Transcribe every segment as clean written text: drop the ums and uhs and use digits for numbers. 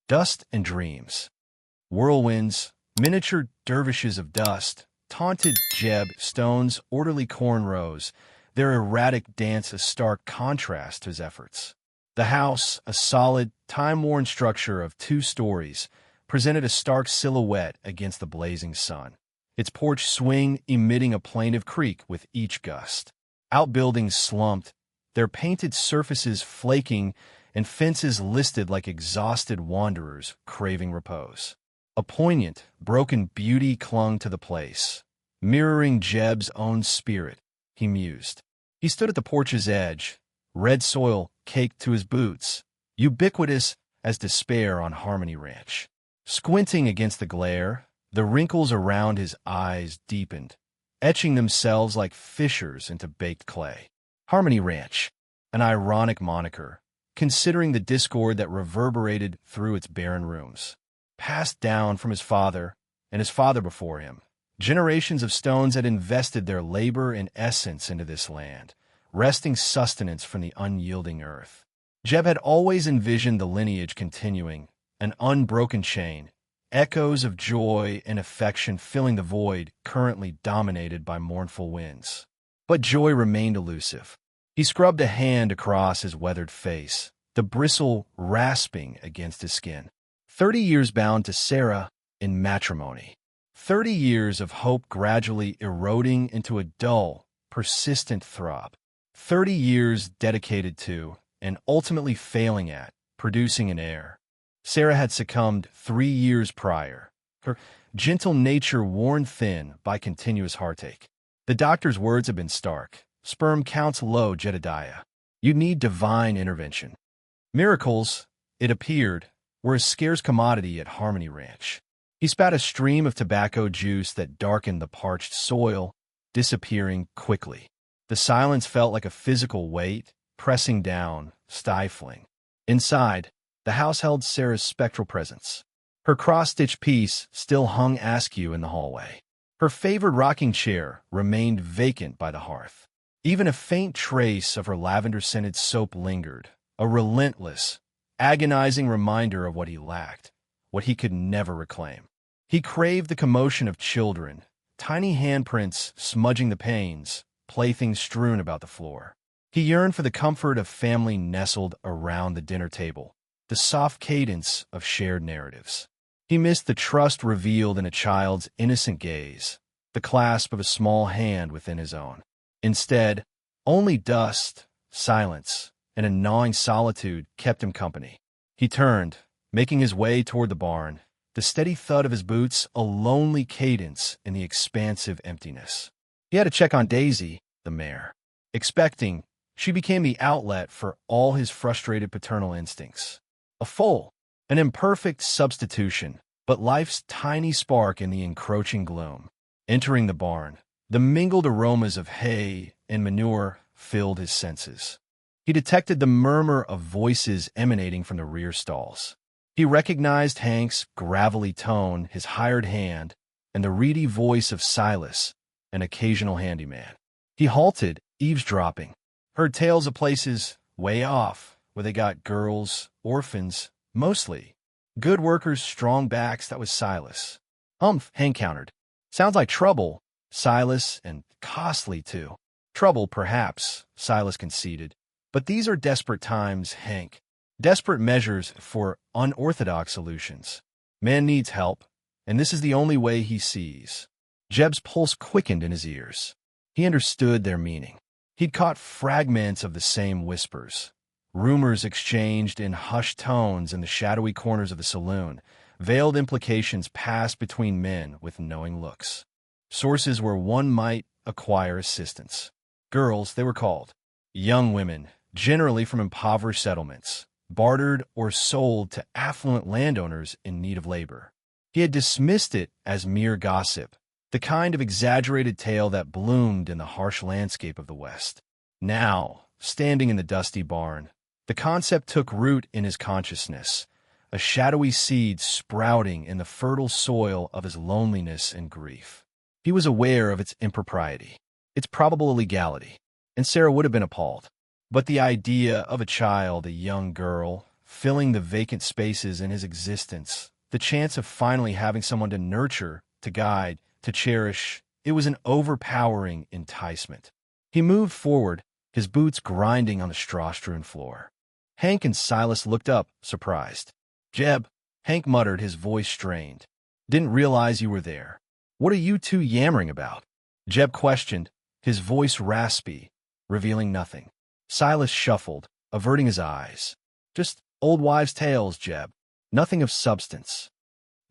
Dust and dreams. Whirlwinds, miniature dervishes of dust, taunted Jeb Stone's orderly cornrows, their erratic dance a stark contrast to his efforts. The house, a solid, time-worn structure of 2 stories, presented a stark silhouette against the blazing sun. Its porch swing emitting a plaintive creak with each gust. Outbuildings slumped, their painted surfaces flaking and fences listed like exhausted wanderers craving repose. A poignant, broken beauty clung to the place, mirroring Jeb's own spirit, he mused. He stood at the porch's edge, red soil caked to his boots, ubiquitous as despair on Harmony Ranch. Squinting against the glare, the wrinkles around his eyes deepened, etching themselves like fissures into baked clay. Harmony Ranch, an ironic moniker, considering the discord that reverberated through its barren rooms. Passed down from his father and his father before him, generations of Stones had invested their labor and essence into this land, wresting sustenance from the unyielding earth. Jeb had always envisioned the lineage continuing, an unbroken chain, echoes of joy and affection filling the void currently dominated by mournful winds. But joy remained elusive. He scrubbed a hand across his weathered face, the bristle rasping against his skin. 30 years bound to Sarah in matrimony. 30 years of hope gradually eroding into a dull, persistent throb. 30 years dedicated to, and ultimately failing at, producing an heir. Sarah had succumbed 3 years prior, her gentle nature worn thin by continuous heartache. The doctor's words had been stark. Sperm counts low, Jedediah. You need divine intervention. Miracles, it appeared, were a scarce commodity at Harmony Ranch. He spat a stream of tobacco juice that darkened the parched soil, disappearing quickly. The silence felt like a physical weight, pressing down, stifling. Inside, the house held Sarah's spectral presence. Her cross-stitched piece still hung askew in the hallway. Her favored rocking chair remained vacant by the hearth. Even a faint trace of her lavender-scented soap lingered, a relentless, agonizing reminder of what he lacked, what he could never reclaim. He craved the commotion of children, tiny handprints smudging the panes, playthings strewn about the floor. He yearned for the comfort of family nestled around the dinner table, the soft cadence of shared narratives. He missed the trust revealed in a child's innocent gaze, the clasp of a small hand within his own. Instead, only dust, silence, and a gnawing solitude kept him company. He turned, making his way toward the barn, the steady thud of his boots a lonely cadence in the expansive emptiness. He had to check on Daisy, the mare. Expecting, she became the outlet for all his frustrated paternal instincts. A foal, an imperfect substitution, but life's tiny spark in the encroaching gloom. Entering the barn, the mingled aromas of hay and manure filled his senses. He detected the murmur of voices emanating from the rear stalls. He recognized Hank's gravelly tone, his hired hand, and the reedy voice of Silas, an occasional handyman. He halted, eavesdropping, heard tales of places way off where they got girls, orphans, mostly. Good workers, strong backs, that was Silas. Humph, Hank countered. Sounds like trouble, Silas, and costly, too. Trouble, perhaps, Silas conceded. But these are desperate times, Hank. Desperate measures for unorthodox solutions. Man needs help, and this is the only way he sees. Jeb's pulse quickened in his ears. He understood their meaning. He'd caught fragments of the same whispers. Rumors exchanged in hushed tones in the shadowy corners of the saloon. Veiled implications passed between men with knowing looks. Sources where one might acquire assistance. Girls, they were called. Young women, generally from impoverished settlements, bartered or sold to affluent landowners in need of labor. He had dismissed it as mere gossip, the kind of exaggerated tale that bloomed in the harsh landscape of the West. Now, standing in the dusty barn, the concept took root in his consciousness, a shadowy seed sprouting in the fertile soil of his loneliness and grief. He was aware of its impropriety, its probable illegality, and Sarah would have been appalled. But the idea of a child, a young girl, filling the vacant spaces in his existence. The chance of finally having someone to nurture, to guide, to cherish, it was an overpowering enticement. He moved forward, his boots grinding on the straw-strewn floor. Hank and Silas looked up, surprised. "Jeb," Hank muttered, his voice strained. "Didn't realize you were there. What are you two yammering about?" Jeb questioned, his voice raspy, revealing nothing. Silas shuffled, averting his eyes. "Just old wives' tales, Jeb. Nothing of substance."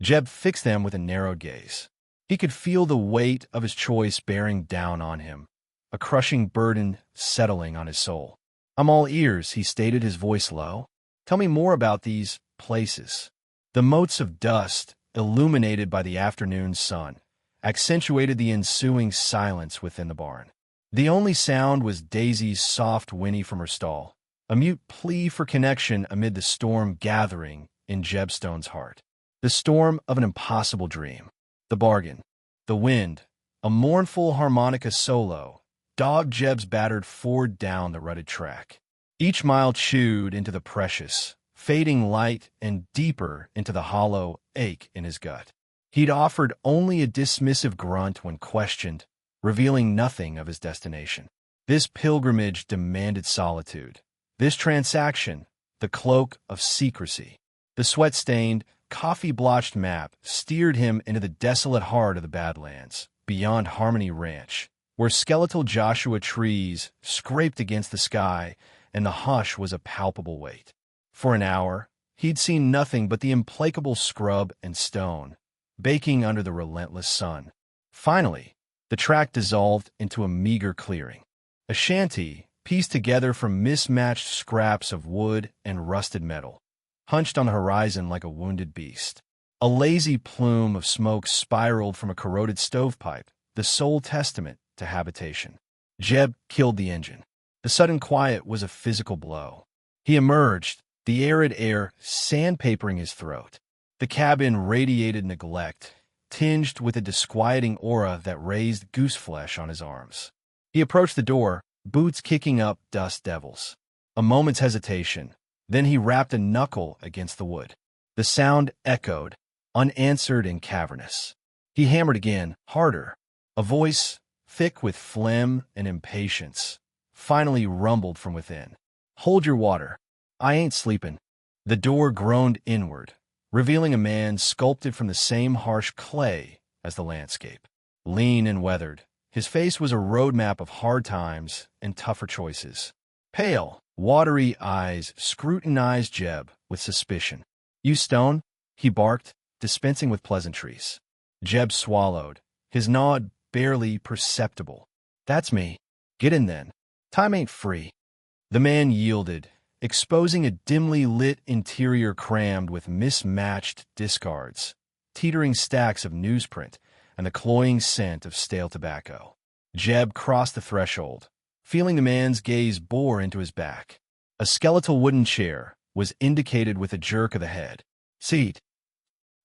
Jeb fixed them with a narrowed gaze. He could feel the weight of his choice bearing down on him, a crushing burden settling on his soul. "I'm all ears," he stated, his voice low. "Tell me more about these places." The motes of dust, illuminated by the afternoon sun, accentuated the ensuing silence within the barn. The only sound was Daisy's soft whinny from her stall, a mute plea for connection amid the storm gathering in Jeb Stone's heart. The storm of an impossible dream. The bargain. The wind, a mournful harmonica solo, dogged Jeb's battered Ford down the rutted track. Each mile chewed into the precious, fading light and deeper into the hollow ache in his gut. He'd offered only a dismissive grunt when questioned, revealing nothing of his destination. This pilgrimage demanded solitude. This transaction, the cloak of secrecy. The sweat-stained, coffee-blotched map steered him into the desolate heart of the Badlands, beyond Harmony Ranch, where skeletal Joshua trees scraped against the sky and the hush was a palpable weight. For an hour, he'd seen nothing but the implacable scrub and stone, baking under the relentless sun. Finally, the track dissolved into a meager clearing. A shanty, pieced together from mismatched scraps of wood and rusted metal, hunched on the horizon like a wounded beast. A lazy plume of smoke spiraled from a corroded stovepipe, the sole testament to habitation. Jeb killed the engine. The sudden quiet was a physical blow. He emerged, the arid air sandpapering his throat. The cabin radiated neglect, tinged with a disquieting aura that raised gooseflesh on his arms. He approached the door, boots kicking up dust devils. A moment's hesitation, then he rapped a knuckle against the wood. The sound echoed, unanswered and cavernous. He hammered again, harder. A voice, thick with phlegm and impatience, finally rumbled from within. "Hold your water. I ain't sleepin'." The door groaned inward, revealing a man sculpted from the same harsh clay as the landscape. Lean and weathered, his face was a roadmap of hard times and tougher choices. Pale, watery eyes scrutinized Jeb with suspicion. "You Stone?" he barked, dispensing with pleasantries. Jeb swallowed, his nod barely perceptible. "That's me. Get in then. Time ain't free." The man yielded, exposing a dimly lit interior crammed with mismatched discards, teetering stacks of newsprint, and the cloying scent of stale tobacco. Jeb crossed the threshold, feeling the man's gaze bore into his back. A skeletal wooden chair was indicated with a jerk of the head. "Seat."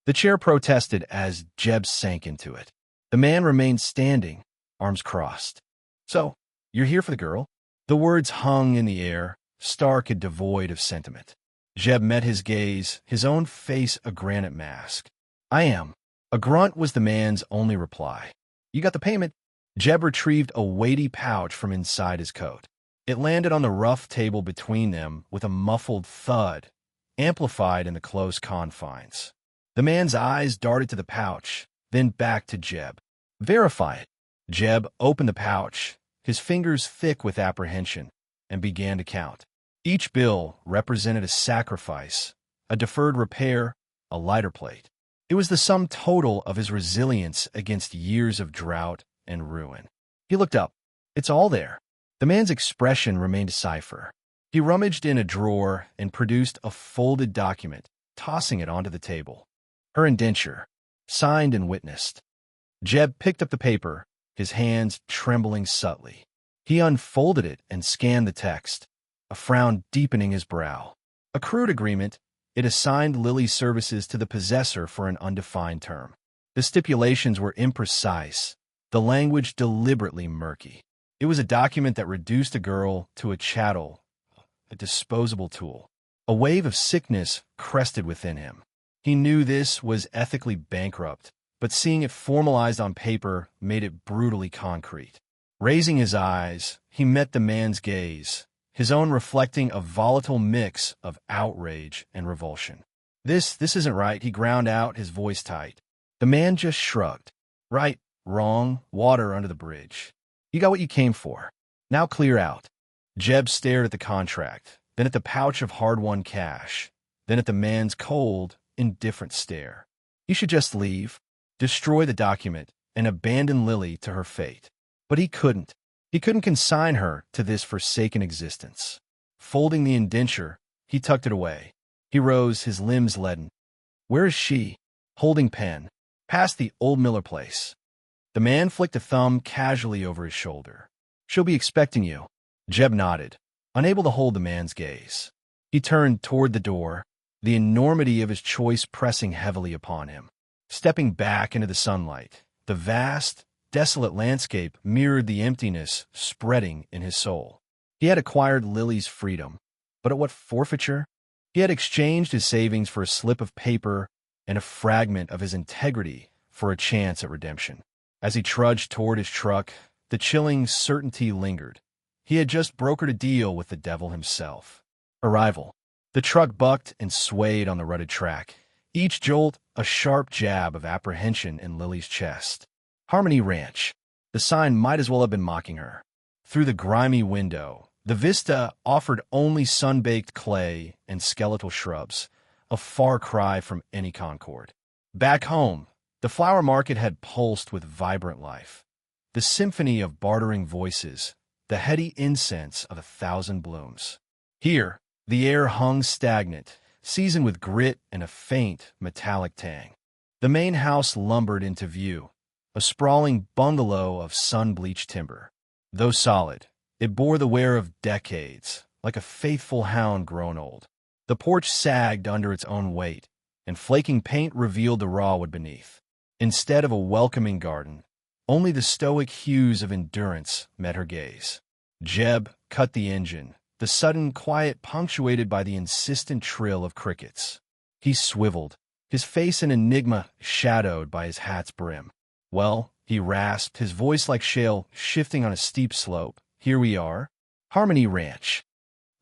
The chair protested as Jeb sank into it. The man remained standing, arms crossed. "So, you're here for the girl?" The words hung in the air, stark and devoid of sentiment. Jeb met his gaze, his own face a granite mask. "I am." A grunt was the man's only reply. "You got the payment?" Jeb retrieved a weighty pouch from inside his coat. It landed on the rough table between them with a muffled thud, amplified in the close confines. The man's eyes darted to the pouch, then back to Jeb. "Verify it." Jeb opened the pouch, his fingers thick with apprehension, and began to count. Each bill represented a sacrifice, a deferred repair, a lighter plate. It was the sum total of his resilience against years of drought and ruin. He looked up. "It's all there." The man's expression remained a cipher. He rummaged in a drawer and produced a folded document, tossing it onto the table. Her indenture, signed and witnessed. Jeb picked up the paper, his hands trembling subtly. He unfolded it and scanned the text, a frown deepening his brow. A crude agreement, it assigned Lily's services to the possessor for an undefined term. The stipulations were imprecise, the language deliberately murky. It was a document that reduced a girl to a chattel, a disposable tool. A wave of sickness crested within him. He knew this was ethically bankrupt, but seeing it formalized on paper made it brutally concrete. Raising his eyes, he met the man's gaze, his own reflecting a volatile mix of outrage and revulsion. This isn't right, he ground out, his voice tight. The man just shrugged. Right, wrong, water under the bridge. You got what you came for. Now clear out. Jeb stared at the contract, then at the pouch of hard-won cash, then at the man's cold, indifferent stare. You should just leave, destroy the document, and abandon Lily to her fate. But he couldn't. He couldn't consign her to this forsaken existence. Folding the indenture, he tucked it away. He rose, his limbs leaden. Where is she? Holding pen. Past the old Miller place. The man flicked a thumb casually over his shoulder. She'll be expecting you. Jeb nodded, unable to hold the man's gaze. He turned toward the door, the enormity of his choice pressing heavily upon him. Stepping back into the sunlight, the vast, desolate landscape mirrored the emptiness spreading in his soul. He had acquired Lily's freedom, but at what forfeiture? He had exchanged his savings for a slip of paper and a fragment of his integrity for a chance at redemption. As he trudged toward his truck, the chilling certainty lingered. He had just brokered a deal with the devil himself. Arrival. The truck bucked and swayed on the rutted track, each jolt a sharp jab of apprehension in Lily's chest. Harmony Ranch. The sign might as well have been mocking her. Through the grimy window, the vista offered only sun-baked clay and skeletal shrubs, a far cry from any Concord. Back home, the flower market had pulsed with vibrant life. The symphony of bartering voices, the heady incense of 1,000 blooms. Here, the air hung stagnant, seasoned with grit and a faint, metallic tang. The main house lumbered into view, a sprawling bungalow of sun-bleached timber. Though solid, it bore the wear of decades, like a faithful hound grown old. The porch sagged under its own weight, and flaking paint revealed the raw wood beneath. Instead of a welcoming garden, only the stoic hues of endurance met her gaze. Jeb cut the engine, the sudden quiet punctuated by the insistent trill of crickets. He swiveled, his face an enigma shadowed by his hat's brim. Well, he rasped, his voice like shale shifting on a steep slope. Here we are. Harmony Ranch.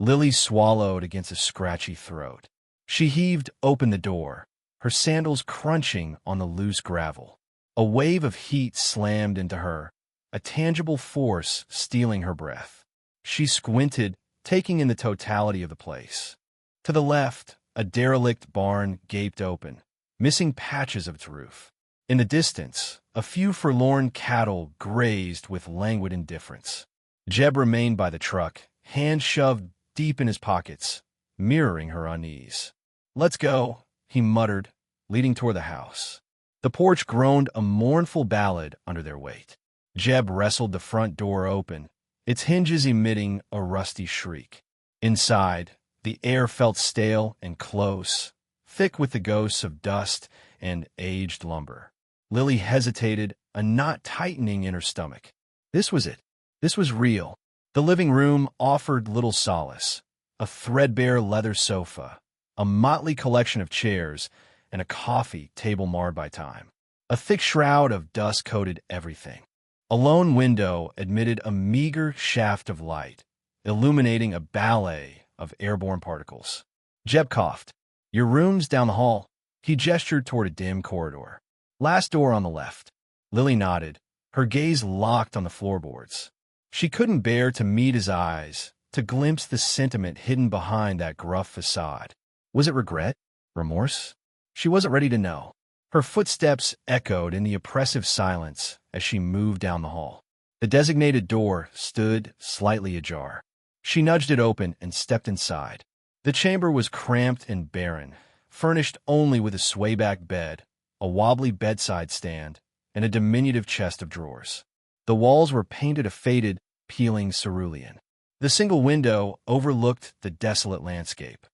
Lily swallowed against a scratchy throat. She heaved open the door, her sandals crunching on the loose gravel. A wave of heat slammed into her, a tangible force stealing her breath. She squinted, taking in the totality of the place. To the left, a derelict barn gaped open, missing patches of its roof. In the distance, a few forlorn cattle grazed with languid indifference. Jeb remained by the truck, hands shoved deep in his pockets, mirroring her unease. "Let's go," he muttered, leading toward the house. The porch groaned a mournful ballad under their weight. Jeb wrestled the front door open, its hinges emitting a rusty shriek. Inside, the air felt stale and close, thick with the ghosts of dust and aged lumber. Lily hesitated, a knot tightening in her stomach. This was it. This was real. The living room offered little solace. A threadbare leather sofa, a motley collection of chairs, and a coffee table marred by time. A thick shroud of dust coated everything. A lone window admitted a meager shaft of light, illuminating a ballet of airborne particles. Jeb coughed. "Your room's down the hall." He gestured toward a dim corridor. "Last door on the left." Lily nodded, her gaze locked on the floorboards. She couldn't bear to meet his eyes, to glimpse the sentiment hidden behind that gruff facade. Was it regret? Remorse? She wasn't ready to know. Her footsteps echoed in the oppressive silence as she moved down the hall. The designated door stood slightly ajar. She nudged it open and stepped inside. The chamber was cramped and barren, furnished only with a swayback bed, a wobbly bedside stand, and a diminutive chest of drawers. The walls were painted a faded, peeling cerulean. The single window overlooked the desolate landscape.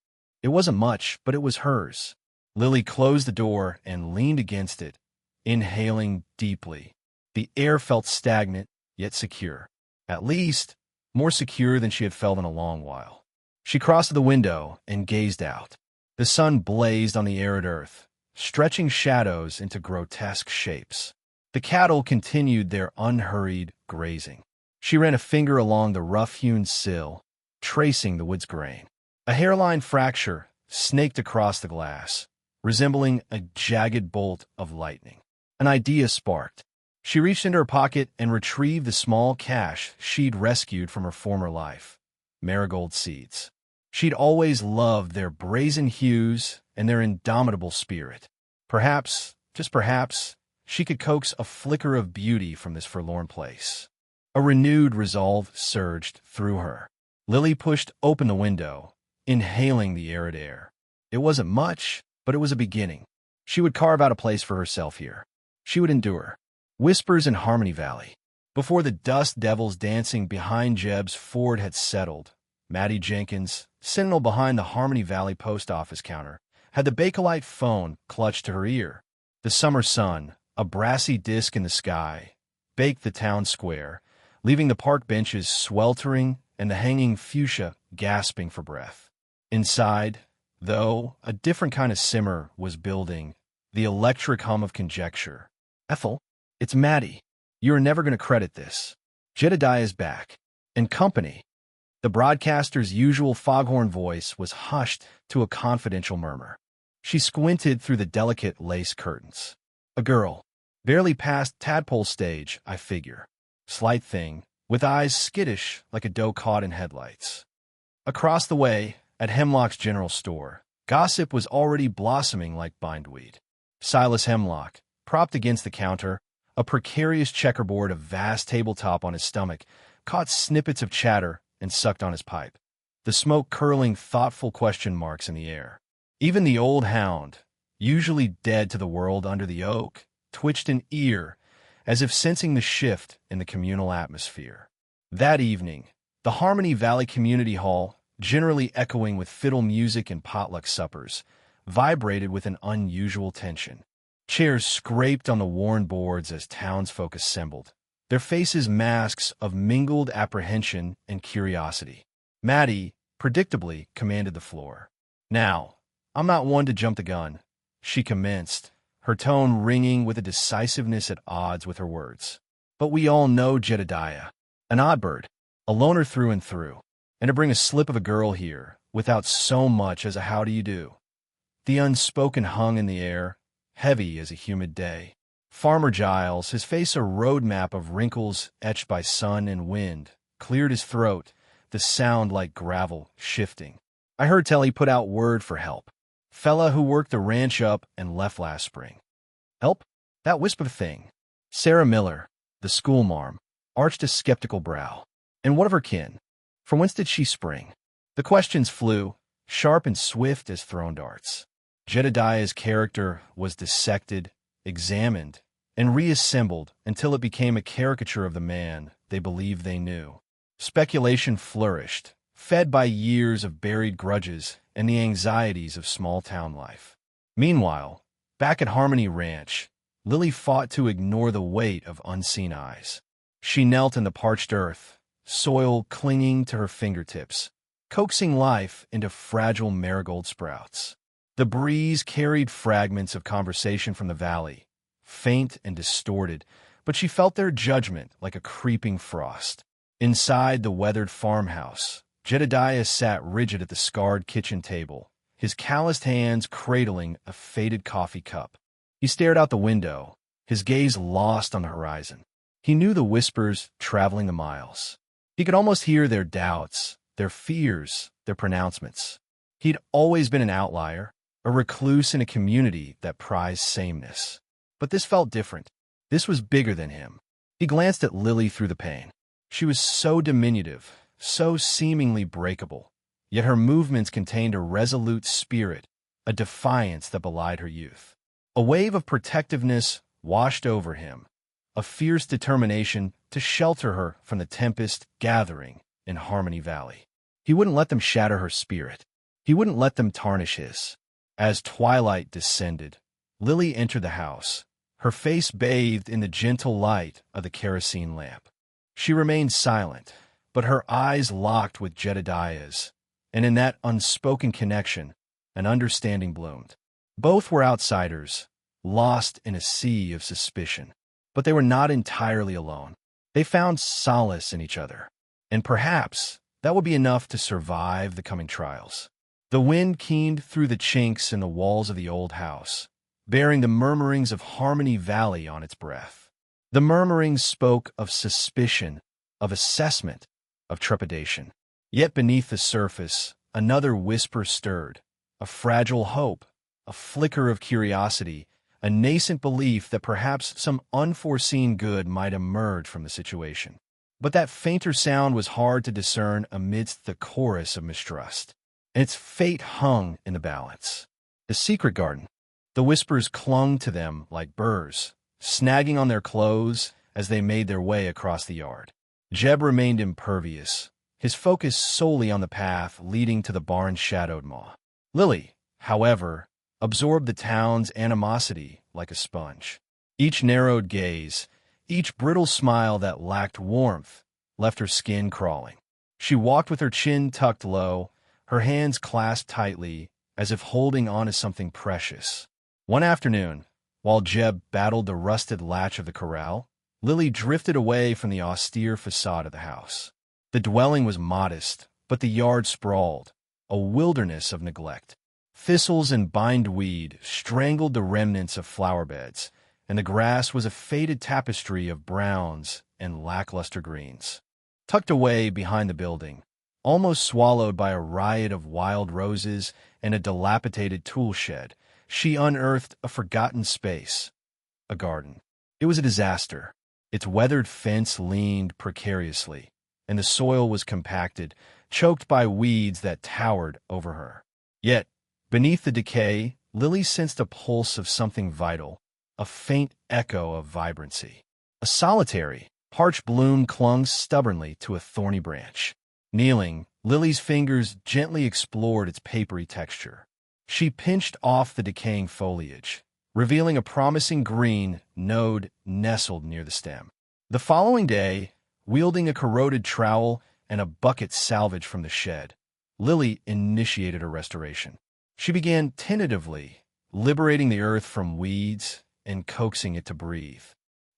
It wasn't much, but it was hers. Lily closed the door and leaned against it, inhaling deeply. The air felt stagnant, yet secure. At least, more secure than she had felt in a long while. She crossed to the window and gazed out. The sun blazed on the arid earth, stretching shadows into grotesque shapes. The cattle continued their unhurried grazing. She ran a finger along the rough-hewn sill, tracing the wood's grain. A hairline fracture snaked across the glass, resembling a jagged bolt of lightning. An idea sparked. She reached into her pocket and retrieved the small cache she'd rescued from her former life: marigold seeds. She'd always loved their brazen hues and their indomitable spirit. Perhaps, just perhaps, she could coax a flicker of beauty from this forlorn place. A renewed resolve surged through her. Lily pushed open the window, inhaling the arid air. It wasn't much, but it was a beginning. She would carve out a place for herself here. She would endure. Whispers in Harmony Valley. Before the dust devils dancing behind Jeb's Ford had settled, Maddie Jenkins, sentinel behind the Harmony Valley post office counter, had the Bakelite phone clutched to her ear. The summer sun, a brassy disk in the sky, baked the town square, leaving the park benches sweltering and the hanging fuchsia gasping for breath. Inside, though, a different kind of simmer was building, the electric hum of conjecture. Ethel, it's Maddie. You're never going to credit this. Jedediah's back. And company. The broadcaster's usual foghorn voice was hushed to a confidential murmur. She squinted through the delicate lace curtains. A girl, barely past tadpole stage, I figure. Slight thing, with eyes skittish like a doe caught in headlights. Across the way, at Hemlock's general store, gossip was already blossoming like bindweed. Silas Hemlock, propped against the counter, a precarious checkerboard of vast tabletop on his stomach, caught snippets of chatter and sucked on his pipe, the smoke curling thoughtful question marks in the air. Even the old hound, usually dead to the world under the oak, twitched an ear, as if sensing the shift in the communal atmosphere. That evening, the Harmony Valley Community Hall, generally echoing with fiddle music and potluck suppers, vibrated with an unusual tension. Chairs scraped on the worn boards as townsfolk assembled, their faces masks of mingled apprehension and curiosity. Maddie, predictably, commanded the floor. "Now, I'm not one to jump the gun," she commenced, her tone ringing with a decisiveness at odds with her words. "But we all know Jedediah, an odd bird, a loner through and through, and to bring a slip of a girl here without so much as a how do you do." The unspoken hung in the air, heavy as a humid day. Farmer Giles, his face a roadmap of wrinkles etched by sun and wind, cleared his throat, the sound like gravel shifting. "I heard tell he put out word for help. Fella who worked the ranch up and left last spring." "Help? That wisp of a thing." Sarah Miller, the schoolmarm, arched a skeptical brow. "And what of her kin? From whence did she spring?" The questions flew, sharp and swift as thrown darts. Jedediah's character was dissected, examined, and reassembled until it became a caricature of the man they believed they knew. Speculation flourished, fed by years of buried grudges and the anxieties of small-town life. Meanwhile, back at Harmony Ranch, Lily fought to ignore the weight of unseen eyes. She knelt in the parched earth, soil clinging to her fingertips, coaxing life into fragile marigold sprouts. The breeze carried fragments of conversation from the valley, faint and distorted, but she felt their judgment like a creeping frost. Inside the weathered farmhouse, Jedediah sat rigid at the scarred kitchen table, his calloused hands cradling a faded coffee cup. He stared out the window, his gaze lost on the horizon. He knew the whispers traveling the miles. He could almost hear their doubts, their fears, their pronouncements. He'd always been an outlier, a recluse in a community that prized sameness. But this felt different. This was bigger than him. He glanced at Lily through the pane. She was so diminutive, so seemingly breakable, yet her movements contained a resolute spirit, a defiance that belied her youth. A wave of protectiveness washed over him, a fierce determination to shelter her from the tempest gathering in Harmony Valley. He wouldn't let them shatter her spirit. He wouldn't let them tarnish his. As twilight descended, Lily entered the house, her face bathed in the gentle light of the kerosene lamp. She remained silent, but her eyes locked with Jedediah's, and in that unspoken connection, an understanding bloomed. Both were outsiders, lost in a sea of suspicion. But they were not entirely alone. They found solace in each other, and perhaps that would be enough to survive the coming trials. The wind keened through the chinks in the walls of the old house, bearing the murmurings of Harmony Valley on its breath. The murmurings spoke of suspicion, of assessment, of trepidation. Yet beneath the surface, another whisper stirred, a fragile hope, a flicker of curiosity, a nascent belief that perhaps some unforeseen good might emerge from the situation. But that fainter sound was hard to discern amidst the chorus of mistrust, and its fate hung in the balance. The secret garden. The whispers clung to them like burrs, snagging on their clothes as they made their way across the yard. Jeb remained impervious, his focus solely on the path leading to the barn-shadowed maw. Lily, however, absorbed the town's animosity like a sponge. Each narrowed gaze, each brittle smile that lacked warmth, left her skin crawling. She walked with her chin tucked low, her hands clasped tightly, as if holding on to something precious. One afternoon, while Jeb battled the rusted latch of the corral, Lily drifted away from the austere facade of the house. The dwelling was modest, but the yard sprawled, a wilderness of neglect. Thistles and bindweed strangled the remnants of flower beds, and the grass was a faded tapestry of browns and lackluster greens. Tucked away behind the building, almost swallowed by a riot of wild roses and a dilapidated tool shed, she unearthed a forgotten space, a garden. It was a disaster. Its weathered fence leaned precariously, and the soil was compacted, choked by weeds that towered over her. Yet, beneath the decay, Lily sensed a pulse of something vital, a faint echo of vibrancy. A solitary, parched bloom clung stubbornly to a thorny branch. Kneeling, Lily's fingers gently explored its papery texture. She pinched off the decaying foliage, revealing a promising green node nestled near the stem. The following day, wielding a corroded trowel and a bucket salvaged from the shed, Lily initiated a restoration. She began tentatively, liberating the earth from weeds and coaxing it to breathe.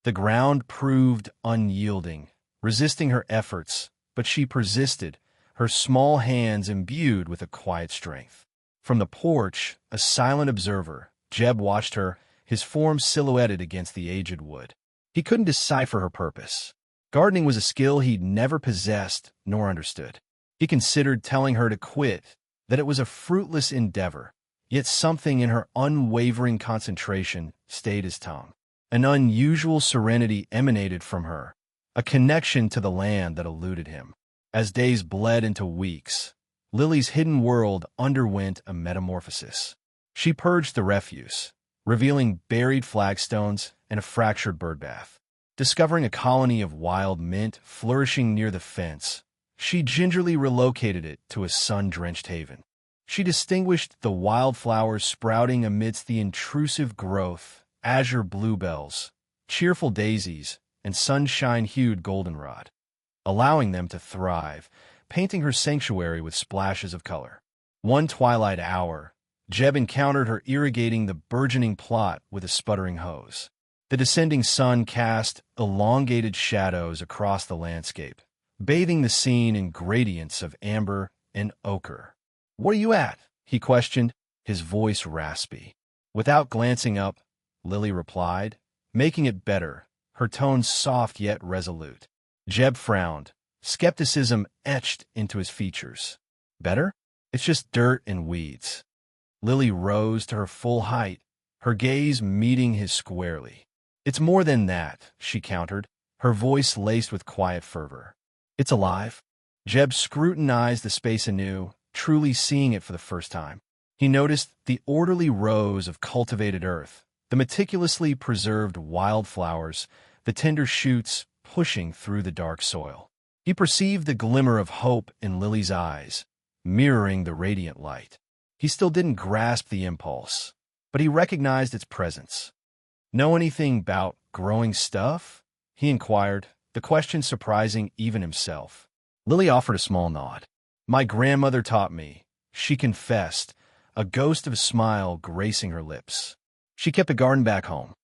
The ground proved unyielding, resisting her efforts, but she persisted, her small hands imbued with a quiet strength. From the porch, a silent observer, Jeb watched her, his form silhouetted against the aged wood. He couldn't decipher her purpose. Gardening was a skill he'd never possessed nor understood. He considered telling her to quit, that it was a fruitless endeavor, yet something in her unwavering concentration stayed his tongue. An unusual serenity emanated from her, a connection to the land that eluded him. As days bled into weeks, Lily's hidden world underwent a metamorphosis. She purged the refuse, revealing buried flagstones and a fractured birdbath. Discovering a colony of wild mint flourishing near the fence, she gingerly relocated it to a sun-drenched haven. She distinguished the wildflowers sprouting amidst the intrusive growth, azure bluebells, cheerful daisies, and sunshine-hued goldenrod, allowing them to thrive, painting her sanctuary with splashes of color. One twilight hour, Jeb encountered her irrigating the burgeoning plot with a sputtering hose. The descending sun cast elongated shadows across the landscape, bathing the scene in gradients of amber and ochre. "What are you at?" he questioned, his voice raspy. Without glancing up, Lily replied, making it better, her tone soft yet resolute. Jeb frowned, skepticism etched into his features. "Better? It's just dirt and weeds." Lily rose to her full height, her gaze meeting his squarely. "It's more than that," she countered, her voice laced with quiet fervor. "It's alive." Jeb scrutinized the space anew, truly seeing it for the first time. He noticed the orderly rows of cultivated earth, the meticulously preserved wildflowers, the tender shoots pushing through the dark soil. He perceived the glimmer of hope in Lily's eyes, mirroring the radiant light. He still didn't grasp the impulse, but he recognized its presence. "Know anything about growing stuff?" he inquired, the question surprising even himself. Lily offered a small nod. My grandmother taught me, she confessed, a ghost of a smile gracing her lips. She kept the garden back home.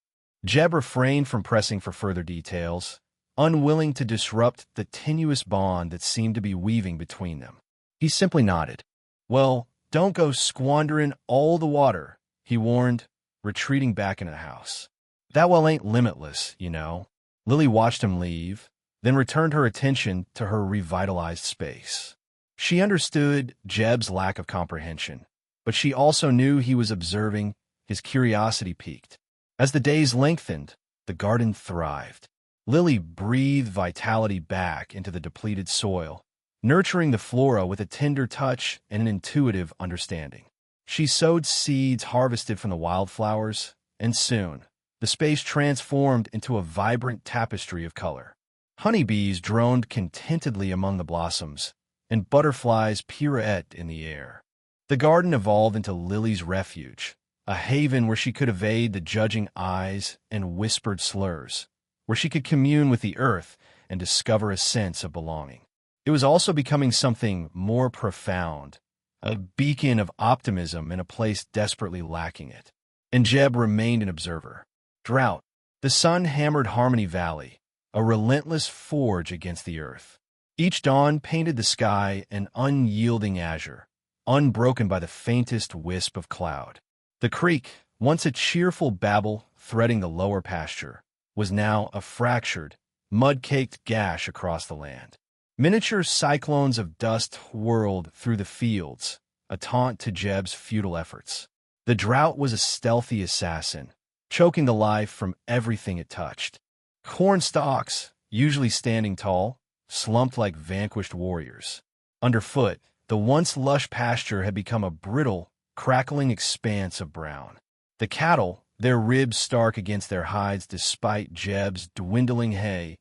Jeb refrained from pressing for further details, unwilling to disrupt the tenuous bond that seemed to be weaving between them. He simply nodded. Well, don't go squandering all the water, he warned, retreating back into the house. That well ain't limitless, you know. Lily watched him leave, then returned her attention to her revitalized space. She understood Jeb's lack of comprehension, but she also knew he was observing. His curiosity piqued. As the days lengthened, the garden thrived. Lily breathed vitality back into the depleted soil, nurturing the flora with a tender touch and an intuitive understanding. She sowed seeds harvested from the wildflowers, and soon, the space transformed into a vibrant tapestry of color. Honeybees droned contentedly among the blossoms, and butterflies pirouetted in the air. The garden evolved into Lily's refuge, a haven where she could evade the judging eyes and whispered slurs, where she could commune with the earth and discover a sense of belonging. It was also becoming something more profound, a beacon of optimism in a place desperately lacking it. And Jeb remained an observer. Drought. The sun hammered Harmony Valley, a relentless forge against the earth. Each dawn painted the sky an unyielding azure, unbroken by the faintest wisp of cloud. The creek, once a cheerful babble threading the lower pasture, was now a fractured, mud-caked gash across the land. Miniature cyclones of dust whirled through the fields, a taunt to Jeb's futile efforts. The drought was a stealthy assassin, choking the life from everything it touched. Corn stalks, usually standing tall, slumped like vanquished warriors. Underfoot, the once lush pasture had become a brittle, crackling expanse of brown. The cattle, their ribs stark against their hides despite Jeb's dwindling hay,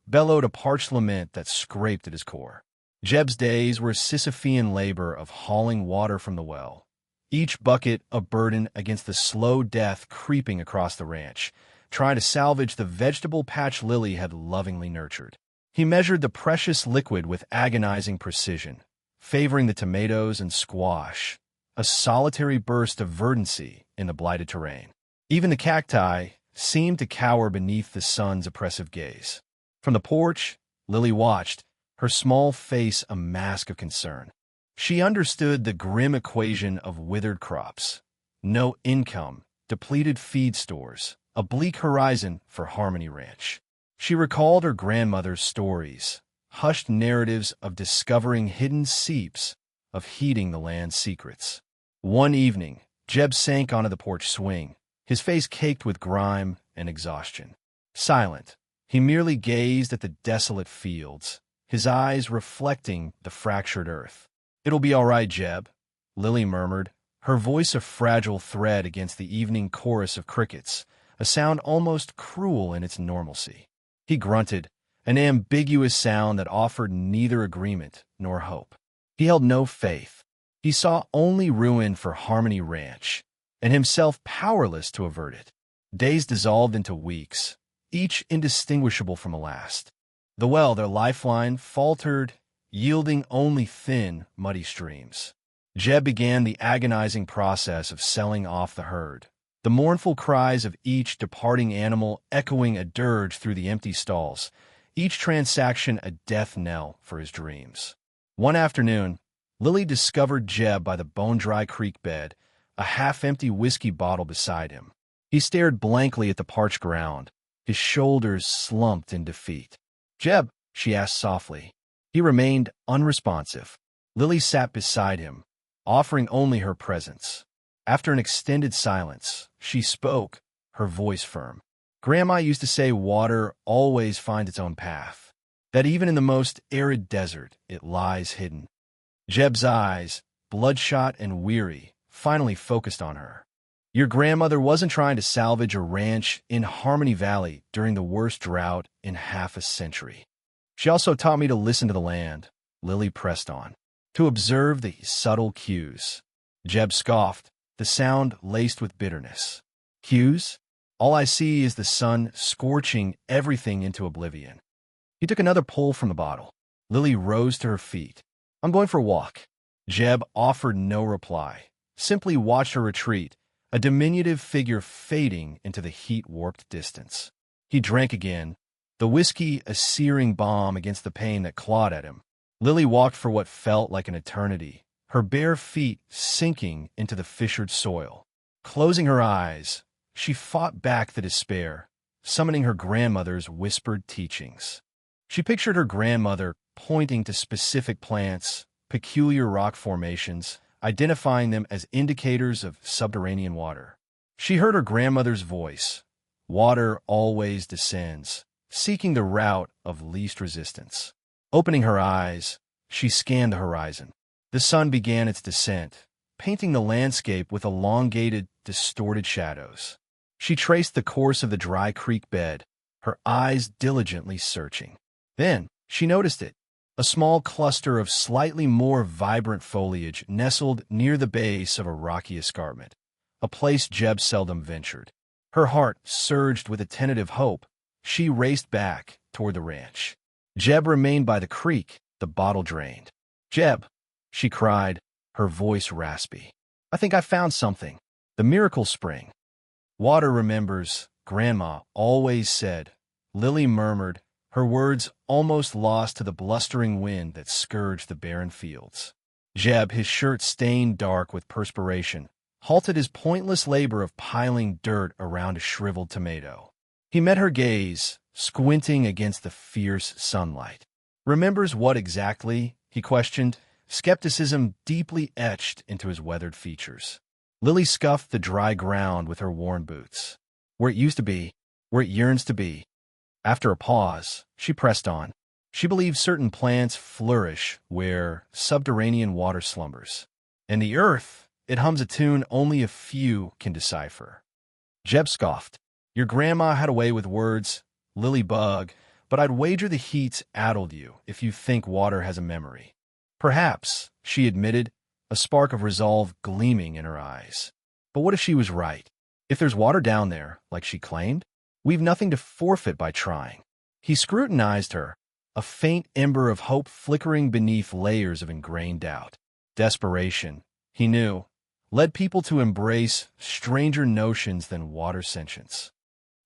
bellowed a parched lament that scraped at his core. Jeb's days were a Sisyphean labor of hauling water from the well, each bucket a burden against the slow death creeping across the ranch, trying to salvage the vegetable patch Lily had lovingly nurtured. He measured the precious liquid with agonizing precision, favoring the tomatoes and squash, a solitary burst of verdancy in the blighted terrain. Even the cacti seemed to cower beneath the sun's oppressive gaze. From the porch, Lily watched, her small face a mask of concern. She understood the grim equation of withered crops. No income, depleted feed stores, a bleak horizon for Harmony Ranch. She recalled her grandmother's stories, hushed narratives of discovering hidden seeps, of heeding the land's secrets. One evening, Jeb sank onto the porch swing, his face caked with grime and exhaustion. Silent, he merely gazed at the desolate fields, his eyes reflecting the fractured earth. "It'll be all right, Jeb," Lily murmured, her voice a fragile thread against the evening chorus of crickets, a sound almost cruel in its normalcy. He grunted, an ambiguous sound that offered neither agreement nor hope. He held no faith. He saw only ruin for Harmony Ranch, and himself powerless to avert it. Days dissolved into weeks, each indistinguishable from the last. The well, their lifeline, faltered, yielding only thin, muddy streams. Jeb began the agonizing process of selling off the herd, the mournful cries of each departing animal echoing a dirge through the empty stalls, each transaction a death knell for his dreams. One afternoon, Lily discovered Jeb by the bone-dry creek bed, a half-empty whiskey bottle beside him. He stared blankly at the parched ground, his shoulders slumped in defeat. "Jeb," she asked softly. He remained unresponsive. Lily sat beside him, offering only her presence. After an extended silence, she spoke, her voice firm. "Grandma used to say water always finds its own path, that even in the most arid desert it lies hidden." Jeb's eyes, bloodshot and weary, finally focused on her. "Your grandmother wasn't trying to salvage a ranch in Harmony Valley during the worst drought in half a century. She also taught me to listen to the land," Lily pressed on, "to observe the subtle cues." Jeb scoffed, the sound laced with bitterness. "Cues? All I see is the sun scorching everything into oblivion." He took another pull from the bottle. Lily rose to her feet. I'm going for a walk. Jeb offered no reply, simply watched her retreat, a diminutive figure fading into the heat-warped distance. He drank again, the whiskey a searing balm against the pain that clawed at him. Lily walked for what felt like an eternity, her bare feet sinking into the fissured soil. Closing her eyes, she fought back the despair, summoning her grandmother's whispered teachings. She pictured her grandmother pointing to specific plants, peculiar rock formations, identifying them as indicators of subterranean water. She heard her grandmother's voice. Water always descends, seeking the route of least resistance. Opening her eyes, she scanned the horizon. The sun began its descent, painting the landscape with elongated, distorted shadows. She traced the course of the dry creek bed, her eyes diligently searching. Then she noticed it, a small cluster of slightly more vibrant foliage nestled near the base of a rocky escarpment, a place Jeb seldom ventured. Her heart surged with a tentative hope. She raced back toward the ranch. Jeb remained by the creek, the bottle drained. "Jeb," she cried, her voice raspy. "I think I found something. The miracle spring." "Water remembers," Grandma always said. Lily murmured, her words almost lost to the blustering wind that scourged the barren fields. Jeb, his shirt stained dark with perspiration, halted his pointless labor of piling dirt around a shriveled tomato. He met her gaze, squinting against the fierce sunlight. "Remembers what exactly?" he questioned, skepticism deeply etched into his weathered features. Lily scuffed the dry ground with her worn boots. "Where it used to be, where it yearns to be." After a pause, she pressed on. She believes certain plants flourish where subterranean water slumbers. And the earth, it hums a tune only a few can decipher. Jeb scoffed. "Your grandma had a way with words, Lily Bug, but I'd wager the heat's addled you if you think water has a memory." "Perhaps," she admitted, a spark of resolve gleaming in her eyes. "But what if she was right? If there's water down there, like she claimed? We've nothing to forfeit by trying." He scrutinized her, a faint ember of hope flickering beneath layers of ingrained doubt. Desperation, he knew, led people to embrace stranger notions than water sentience.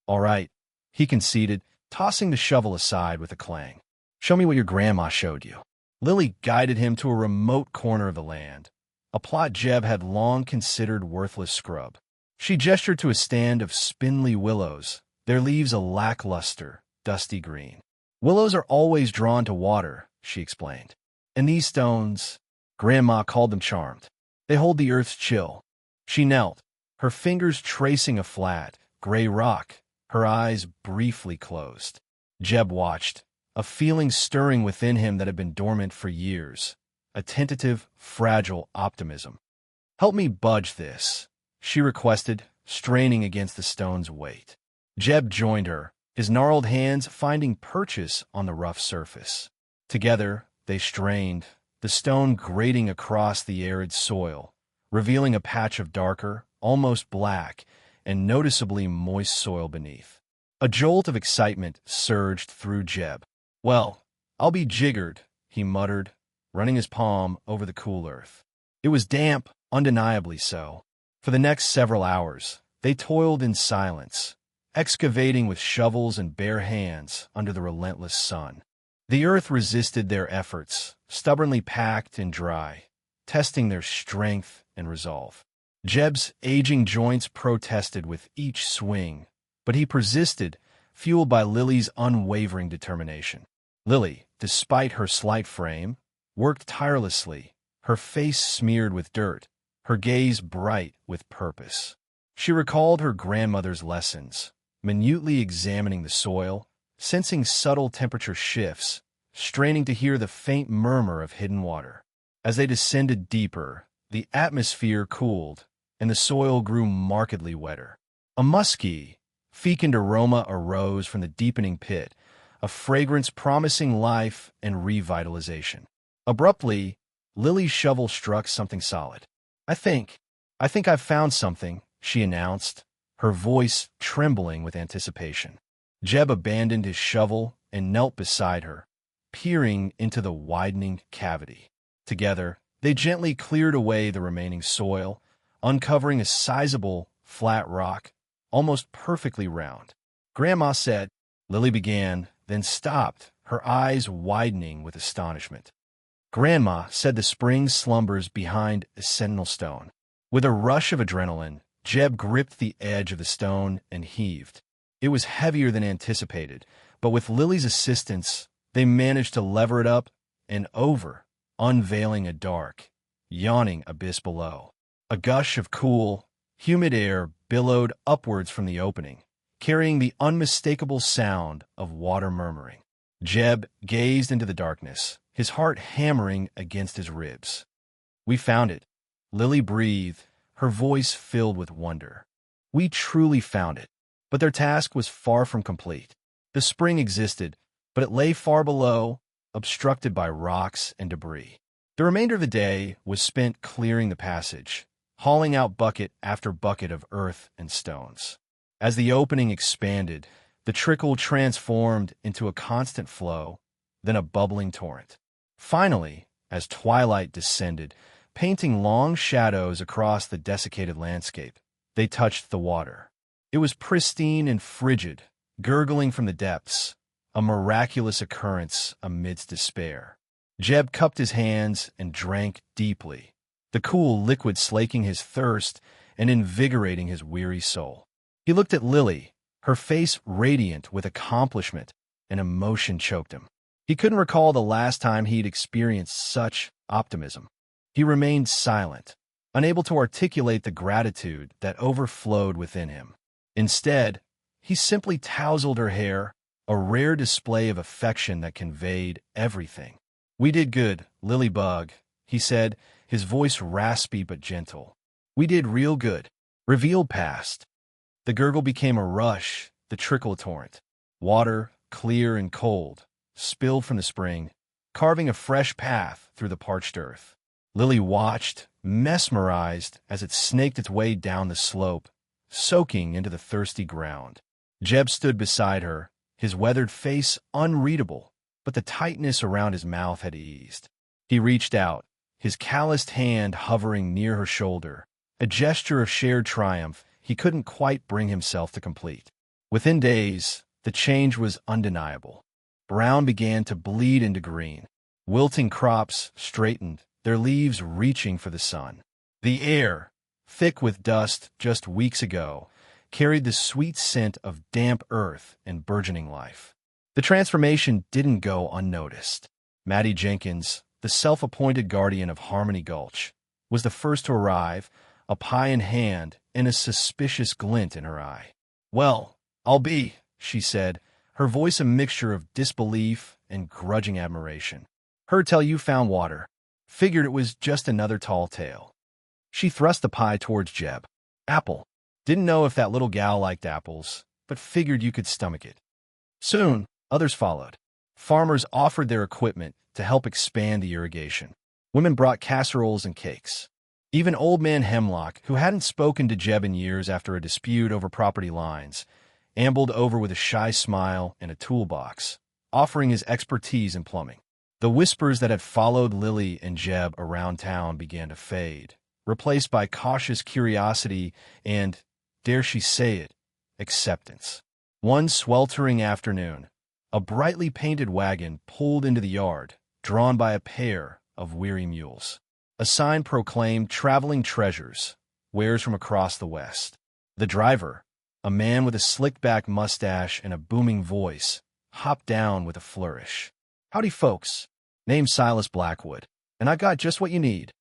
"All right," he conceded, tossing the shovel aside with a clang. "Show me what your grandma showed you." Lily guided him to a remote corner of the land, a plot Jeb had long considered worthless scrub. She gestured to a stand of spindly willows, their leaves a lackluster, dusty green. "Willows are always drawn to water," she explained. "And these stones," Grandma called them charmed. "They hold the earth's chill." She knelt, her fingers tracing a flat, gray rock, her eyes briefly closed. Jeb watched, a feeling stirring within him that had been dormant for years, a tentative, fragile optimism. "Help me budge this," she requested, straining against the stone's weight. Jeb joined her, his gnarled hands finding purchase on the rough surface. Together, they strained, the stone grating across the arid soil, revealing a patch of darker, almost black, and noticeably moist soil beneath. A jolt of excitement surged through Jeb. "Well, I'll be jiggered," he muttered, running his palm over the cool earth. It was damp, undeniably so. For the next several hours, they toiled in silence, excavating with shovels and bare hands under the relentless sun. The earth resisted their efforts, stubbornly packed and dry, testing their strength and resolve. Jeb's aging joints protested with each swing, but he persisted, fueled by Lily's unwavering determination. Lily, despite her slight frame, worked tirelessly, her face smeared with dirt, her gaze bright with purpose. She recalled her grandmother's lessons, minutely examining the soil, sensing subtle temperature shifts, straining to hear the faint murmur of hidden water. As they descended deeper, the atmosphere cooled, and the soil grew markedly wetter. A musky, fecund aroma arose from the deepening pit, a fragrance promising life and revitalization. Abruptly, Lily's shovel struck something solid. I think I've found something," she announced, her voice trembling with anticipation. Jeb abandoned his shovel and knelt beside her, peering into the widening cavity. Together, they gently cleared away the remaining soil, uncovering a sizable, flat rock, almost perfectly round. Grandma said, Lily began, then stopped, her eyes widening with astonishment. Grandma said the spring slumbers behind a sentinel stone. With a rush of adrenaline, Jeb gripped the edge of the stone and heaved. It was heavier than anticipated, but with Lily's assistance, they managed to lever it up and over, unveiling a dark, yawning abyss below. A gush of cool, humid air billowed upwards from the opening, carrying the unmistakable sound of water murmuring. Jeb gazed into the darkness, his heart hammering against his ribs. "We found it," Lily breathed, her voice filled with wonder. "We truly found it." But their task was far from complete. The spring existed, but it lay far below, obstructed by rocks and debris. The remainder of the day was spent clearing the passage, hauling out bucket after bucket of earth and stones. As the opening expanded, the trickle transformed into a constant flow, then a bubbling torrent. Finally, as twilight descended, painting long shadows across the desiccated landscape, they touched the water. It was pristine and frigid, gurgling from the depths, a miraculous occurrence amidst despair. Jeb cupped his hands and drank deeply, the cool liquid slaking his thirst and invigorating his weary soul. He looked at Lily, her face radiant with accomplishment, and emotion choked him. He couldn't recall the last time he'd experienced such optimism. He remained silent, unable to articulate the gratitude that overflowed within him. Instead, he simply tousled her hair, a rare display of affection that conveyed everything. "We did good, Lily Bug," he said, his voice raspy but gentle. "We did real good." Revealed past. The gurgle became a rush, the trickle a torrent. Water, clear and cold, spilled from the spring, carving a fresh path through the parched earth. Lily watched, mesmerized, as it snaked its way down the slope, soaking into the thirsty ground. Jeb stood beside her, his weathered face unreadable, but the tightness around his mouth had eased. He reached out, his calloused hand hovering near her shoulder, a gesture of shared triumph he couldn't quite bring himself to complete. Within days, the change was undeniable. Brown began to bleed into green. Wilting crops straightened, their leaves reaching for the sun. The air, thick with dust just weeks ago, carried the sweet scent of damp earth and burgeoning life. The transformation didn't go unnoticed. Maddie Jenkins, the self-appointed guardian of Harmony Gulch, was the first to arrive, a pie in hand and a suspicious glint in her eye. "Well, I'll be," she said, her voice a mixture of disbelief and grudging admiration. "Heard tell you found water. Figured it was just another tall tale." She thrust the pie towards Jeb. "Apple. Didn't know if that little gal liked apples, but figured you could stomach it." Soon, others followed. Farmers offered their equipment to help expand the irrigation. Women brought casseroles and cakes. Even Old Man Hemlock, who hadn't spoken to Jeb in years after a dispute over property lines, ambled over with a shy smile and a toolbox, offering his expertise in plumbing. The whispers that had followed Lily and Jeb around town began to fade, replaced by cautious curiosity and, dare she say it, acceptance. One sweltering afternoon, a brightly painted wagon pulled into the yard, drawn by a pair of weary mules. A sign proclaimed traveling treasures, wares from across the West. The driver, a man with a slicked-back mustache and a booming voice, hopped down with a flourish. "Howdy, folks. Name's Silas Blackwood, and I got just what you need."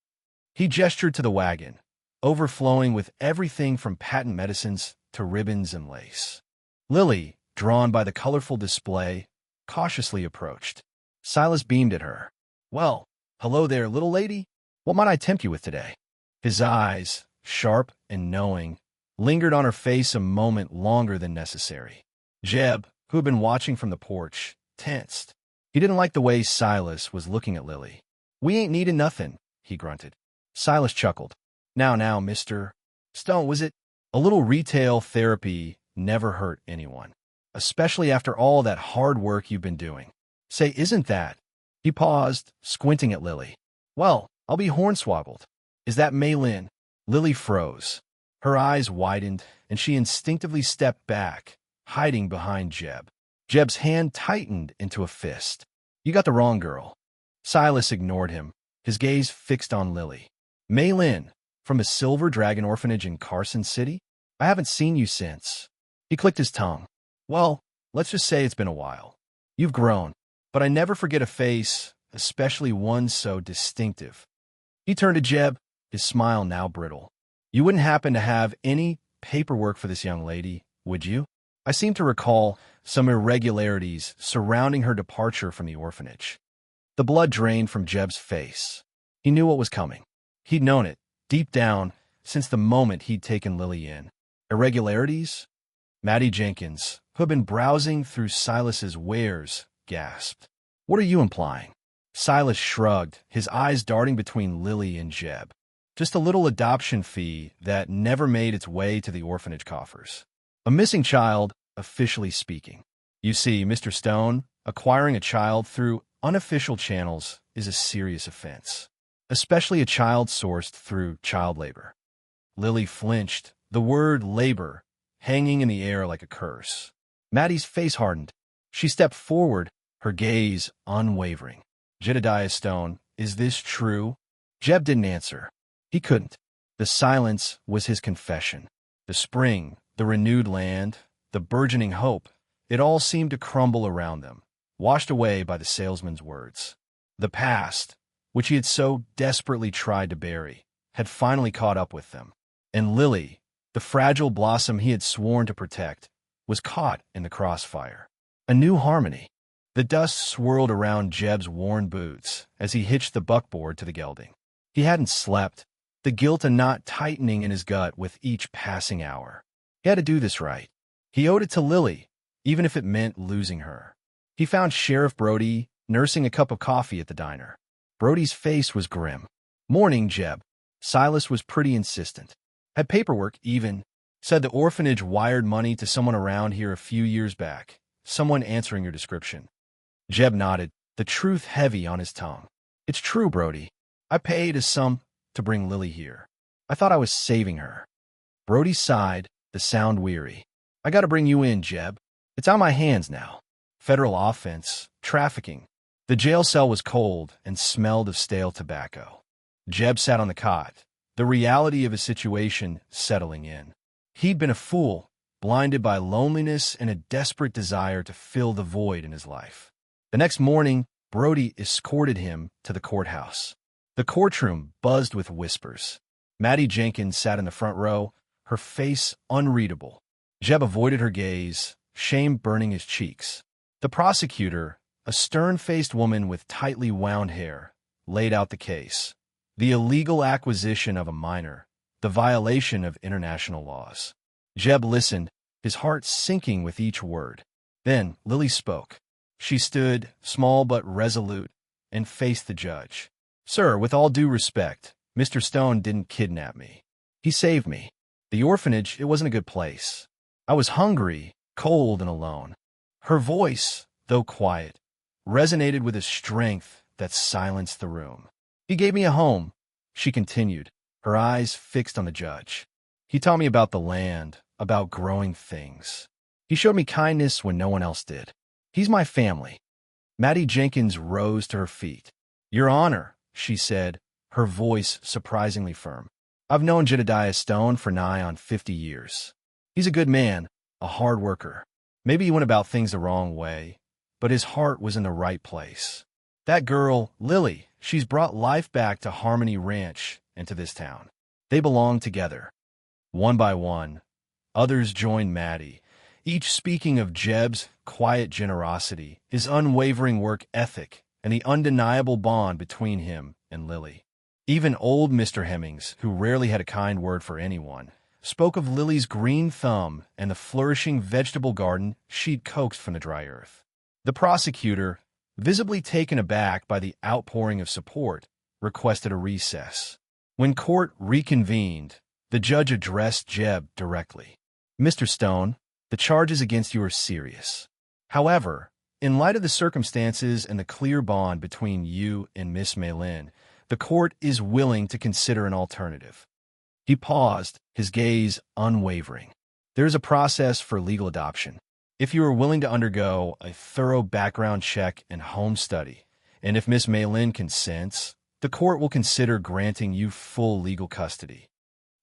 He gestured to the wagon, overflowing with everything from patent medicines to ribbons and lace. Lily, drawn by the colorful display, cautiously approached. Silas beamed at her. "Well, hello there, little lady. What might I tempt you with today?" His eyes, sharp and knowing, lingered on her face a moment longer than necessary. Jeb, who had been watching from the porch, tensed. He didn't like the way Silas was looking at Lily. "We ain't needin' nothing," he grunted. Silas chuckled. Now, Mr. Stone, was it? A little retail therapy never hurt anyone, especially after all that hard work you've been doing. Say, isn't that?" He paused, squinting at Lily. Well, I'll be hornswoggled. Is that Mei Lin? Lily froze. Her eyes widened, and she instinctively stepped back, hiding behind Jeb. Jeb's hand tightened into a fist. You got the wrong girl. Silas ignored him, his gaze fixed on Lily. Mei Lin, from a Silver Dragon orphanage in Carson City? I haven't seen you since. He clicked his tongue. Well, let's just say it's been a while. You've grown, but I never forget a face, especially one so distinctive. He turned to Jeb, his smile now brittle. You wouldn't happen to have any paperwork for this young lady, would you? I seem to recall some irregularities surrounding her departure from the orphanage. The blood drained from Jeb's face. He knew what was coming. He'd known it, deep down, since the moment he'd taken Lily in. Irregularities? Maddie Jenkins, who had been browsing through Silas's wares, gasped. What are you implying? Silas shrugged, his eyes darting between Lily and Jeb. Just a little adoption fee that never made its way to the orphanage coffers. A missing child, officially speaking. You see, Mr. Stone, acquiring a child through unofficial channels is a serious offense, especially a child sourced through child labor. Lily flinched, the word labor hanging in the air like a curse. Maddie's face hardened. She stepped forward, her gaze unwavering. Jedediah Stone, is this true? Jeb didn't answer. He couldn't. The silence was his confession. The spring, the renewed land, the burgeoning hope, it all seemed to crumble around them, washed away by the salesman's words. The past, which he had so desperately tried to bury, had finally caught up with them. And Lily, the fragile blossom he had sworn to protect, was caught in the crossfire. A new harmony. The dust swirled around Jeb's worn boots as he hitched the buckboard to the gelding. He hadn't slept, the guilt and knot tightening in his gut with each passing hour. He had to do this right. He owed it to Lily, even if it meant losing her. He found Sheriff Brody nursing a cup of coffee at the diner. Brody's face was grim. Morning, Jeb. Silas was pretty insistent. Had paperwork, even. Said the orphanage wired money to someone around here a few years back. Someone answering your description. Jeb nodded, the truth heavy on his tongue. It's true, Brody. I paid a sum to bring Lily here. I thought I was saving her. Brody sighed, the sound weary. I gotta bring you in, Jeb. It's on my hands now. Federal offense, trafficking. The jail cell was cold and smelled of stale tobacco. Jeb sat on the cot, the reality of his situation settling in. He'd been a fool, blinded by loneliness and a desperate desire to fill the void in his life. The next morning, Brody escorted him to the courthouse. The courtroom buzzed with whispers. Maddie Jenkins sat in the front row, her face unreadable. Jeb avoided her gaze, shame burning his cheeks. The prosecutor, a stern-faced woman with tightly wound hair, laid out the case. The illegal acquisition of a minor, the violation of international laws. Jeb listened, his heart sinking with each word. Then Lily spoke. She stood, small but resolute, and faced the judge. Sir, with all due respect, Mr. Stone didn't kidnap me. He saved me. The orphanage, it wasn't a good place. I was hungry, cold, and alone. Her voice, though quiet, resonated with a strength that silenced the room. He gave me a home, she continued, her eyes fixed on the judge. He taught me about the land, about growing things. He showed me kindness when no one else did. He's my family. Maddie Jenkins rose to her feet. Your Honor, she said, her voice surprisingly firm. I've known Jedediah Stone for nigh on 50 years. He's a good man, a hard worker. Maybe he went about things the wrong way, but his heart was in the right place. That girl, Lily, she's brought life back to Harmony Ranch and to this town. They belong together. One by one, others joined Maddie, each speaking of Jeb's quiet generosity, his unwavering work ethic, and the undeniable bond between him and Lily. Even old Mr. Hemmings, who rarely had a kind word for anyone, spoke of Lily's green thumb and the flourishing vegetable garden she'd coaxed from the dry earth. The prosecutor, visibly taken aback by the outpouring of support, requested a recess. When court reconvened, the judge addressed Jeb directly. Mr. Stone, the charges against you are serious. However, in light of the circumstances and the clear bond between you and Miss Mei Lin, the court is willing to consider an alternative. He paused, his gaze unwavering. There is a process for legal adoption. If you are willing to undergo a thorough background check and home study, and if Miss Maylin consents, the court will consider granting you full legal custody.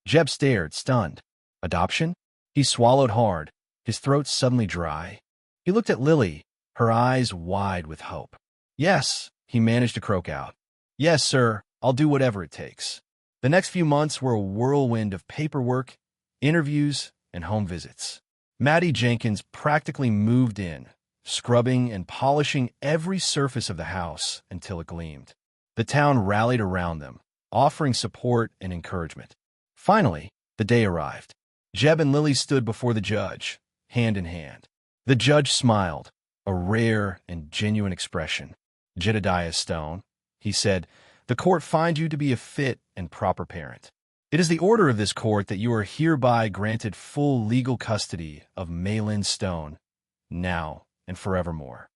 Jeb stared, stunned. Adoption? He swallowed hard, his throat suddenly dry. He looked at Lily, her eyes wide with hope. Yes, he managed to croak out. Yes, sir, I'll do whatever it takes. The next few months were a whirlwind of paperwork, interviews, and home visits. Maddie Jenkins practically moved in, scrubbing and polishing every surface of the house until it gleamed. The town rallied around them, offering support and encouragement. Finally, the day arrived. Jeb and Lily stood before the judge, hand in hand. The judge smiled, a rare and genuine expression. Jedediah Stone, he said, the court finds you to be a fit and proper parent. It is the order of this court that you are hereby granted full legal custody of Maylin Stone, now and forevermore.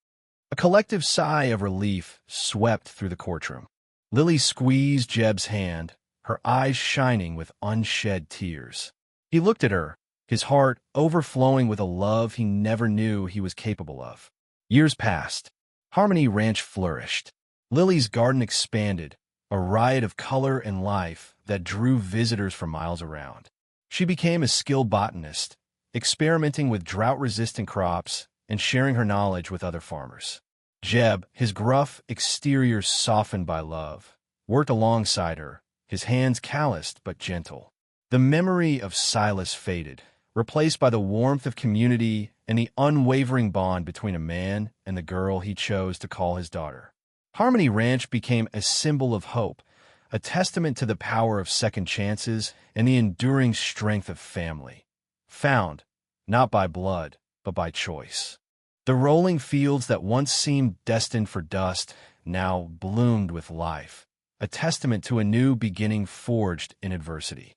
A collective sigh of relief swept through the courtroom. Lily squeezed Jeb's hand, her eyes shining with unshed tears. He looked at her, his heart overflowing with a love he never knew he was capable of. Years passed. Harmony Ranch flourished. Lily's garden expanded, a riot of color and life that drew visitors from miles around. She became a skilled botanist, experimenting with drought-resistant crops and sharing her knowledge with other farmers. Jeb, his gruff exterior softened by love, worked alongside her, his hands calloused but gentle. The memory of Silas faded, replaced by the warmth of community and the unwavering bond between a man and the girl he chose to call his daughter. Harmony Ranch became a symbol of hope, a testament to the power of second chances and the enduring strength of family, found not by blood, but by choice. The rolling fields that once seemed destined for dust now bloomed with life, a testament to a new beginning forged in adversity.